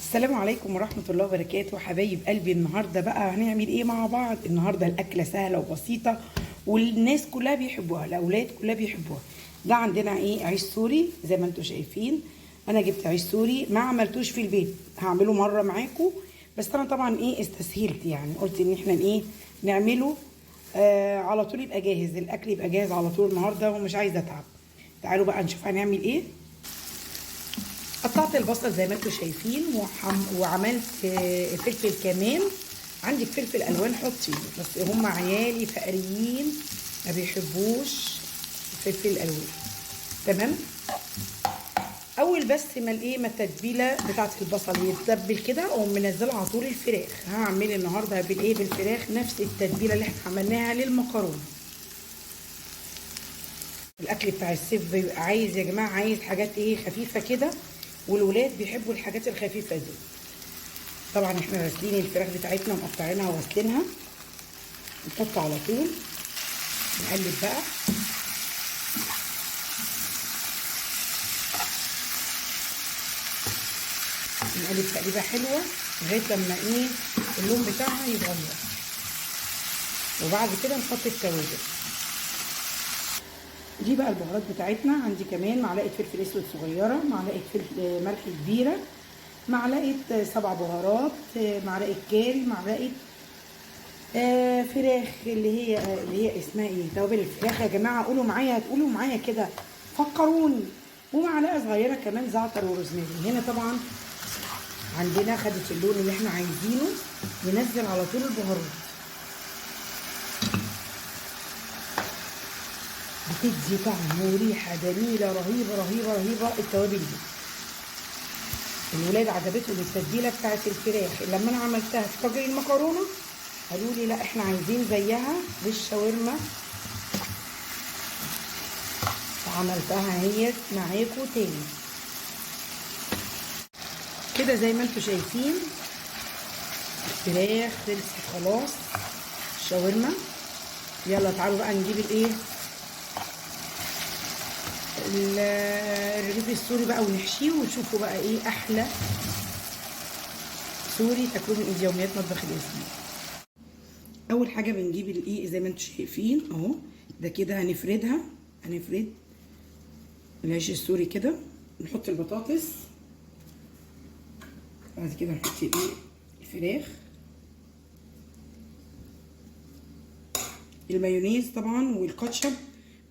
السلام عليكم ورحمة الله وبركاته حبايب قلبي. النهاردة بقى هنعمل ايه مع بعض؟ النهاردة الأكلة سهلة وبسيطة والناس كلها بيحبوها، الأولاد كلها بيحبوها. ده عندنا ايه؟ عيش سوري زي ما انتم شايفين. أنا جبت عيش سوري ما عملتوش في البيت، هعمله مرة معاكم، بس أنا طبعا ايه استسهلت، يعني قلت ان احنا ايه نعمله على طول، يبقى جاهز الأكل، يبقى جاهز على طول النهاردة ومش عايزة أتعب. تعالوا بقى نشوف هنعمل ايه. قطعت البصل زي ما انتم شايفين وعملت فلفل كمان. عندك فلفل الوان حطي، بس هم عيالي فقريين ما بيحبوش الفلفل الالوان. تمام. اول بس ما الايه ما التتبيله بتاعت البصل يتبل كده اقوم منزله على طول الفراخ. هعمل النهارده بالايه بالفراخ نفس التتبيله اللي احنا عملناها للمكرونه. الاكل بتاع الصيف بيبقى عايز يا جماعه، عايز حاجات ايه خفيفه كده، والولاد بيحبوا الحاجات الخفيفه دي. طبعا احنا غاسلين الفراخ بتاعتنا ومقطعينها وغاسلينها، نحط على طول نقلب بقى. نقلب تقليبه حلوه لغايه لما ايه اللون بتاعها يتغير، وبعد كده نحط التوابل. دي بقى البهارات بتاعتنا. عندي كمان معلقه فلفل اسود صغيره، معلقه فلفل ملح كبيره، معلقه 7 بهارات، معلقه كاري، معلقه فراخ اللي هي اسمها ايه، توابل الفراخ يا جماعه. قولوا معايا، هتقولوا معايا كده، فكروني. ومعلقه صغيره كمان زعتر وروزماري. هنا طبعا عندنا خدت اللون اللي احنا عايزينه، ننزل على طول البهارات. بتدي طعم وريحه جميله رهيبه رهيبه رهيبه التوابل دي. الولاد عجبتهم التتبيله بتاعت الفراخ لما انا عملتها في طاجن المكرونه، قالوا لي لا احنا عايزين زيها بالشاورما، وعملتها هي معاكم تاني كده زي ما انتم شايفين. الفراخ خلصت خلاص، الشاورما. يلا تعالوا بقى نجيب الايه الرغيف السوري بقى ونحشيه، وتشوفوا بقى ايه احلى سوري تاكلوه من ايد يوميات مطبخ الاسم. اول حاجه بنجيب الايه زي ما انتم شايفين اهو، ده كده هنفرد العيش السوري كده، نحط البطاطس، بعد كده نحط ايه الفراخ، المايونيز طبعا والكاتشب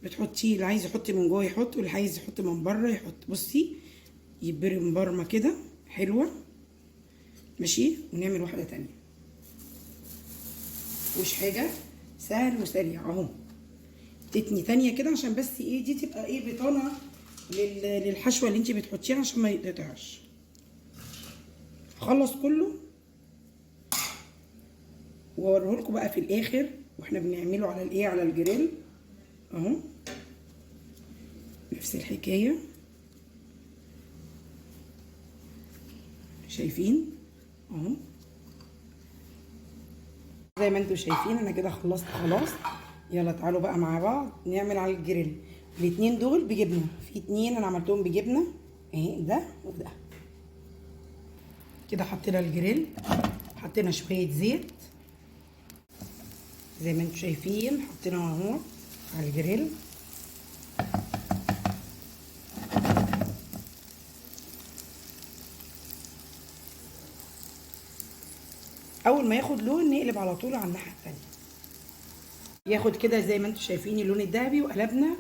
بتحطيه، اللي عايز يحط من جوه يحط، واللي عايز يحط من بره يحط. بصي يتبرم برمه كده حلوه، ماشي. ونعمل واحده تانية، مش حاجه، سهل وسريع اهو. تتني تانية كده عشان بس ايه دي تبقى ايه بطانه للحشوه اللي انت بتحطيها عشان ما يتقطعش. خلص كله واوريه لكم بقى في الاخر واحنا بنعمله على الايه على الجريل اهو. نفس الحكايه شايفين اهو. زي ما انتم شايفين انا كده خلصت خلاص. يلا تعالوا بقى مع بعض نعمل على الجريل. الاتنين دول بجبنه، في اتنين انا عملتهم بجبنه اهي، ده وده كده. حطينا الجريل، حطينا شويه زيت زي ما انتم شايفين، حطينا اهو على الجريل. اول ما ياخد لون نقلب على طول على الناحيه الثانيه، ياخد كده زي ما انتم شايفين اللون الذهبي، وقلبنا.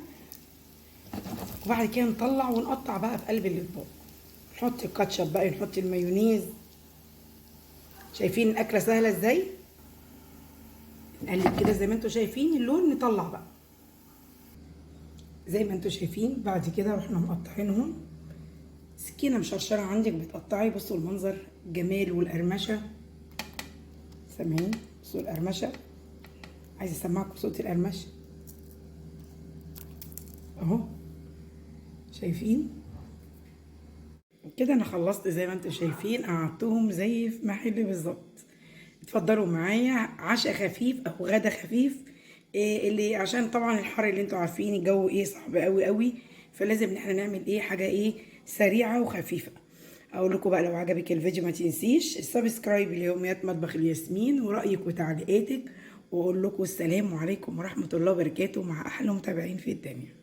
وبعد كده نطلع ونقطع بقى في قلب الاطباق، نحط الكاتشب بقى، نحط المايونيز. شايفين الاكله سهله ازاي؟ نقلب كده زي ما انتم شايفين اللون، نطلع بقى زي ما انتم شايفين. بعد كده رحنا مقطعينهم، سكينه مشرشره عندك بتقطعي. بصوا المنظر جمال والقرمشه، سامعين صوت القرمشه؟ عايزه اسمعكم صوت القرمشه اهو. شايفين كده انا خلصت زي ما انتم شايفين، قعدتهم زي في محل بالظبط. اتفضلوا معايا عشاء خفيف او غدا خفيف، إيه اللي عشان طبعا الحر اللي انتوا عارفين الجو ايه صعب قوي قوي، فلازم ان احنا نعمل ايه حاجه ايه سريعه وخفيفه. اقول لكم بقى لو عجبك الفيديو ما تنسيش السبسكرايب ليوميات مطبخ الياسمين ورأيك وتعليقاتك، واقول لكم السلام عليكم ورحمة الله وبركاته مع احلى متابعين في الدنيا.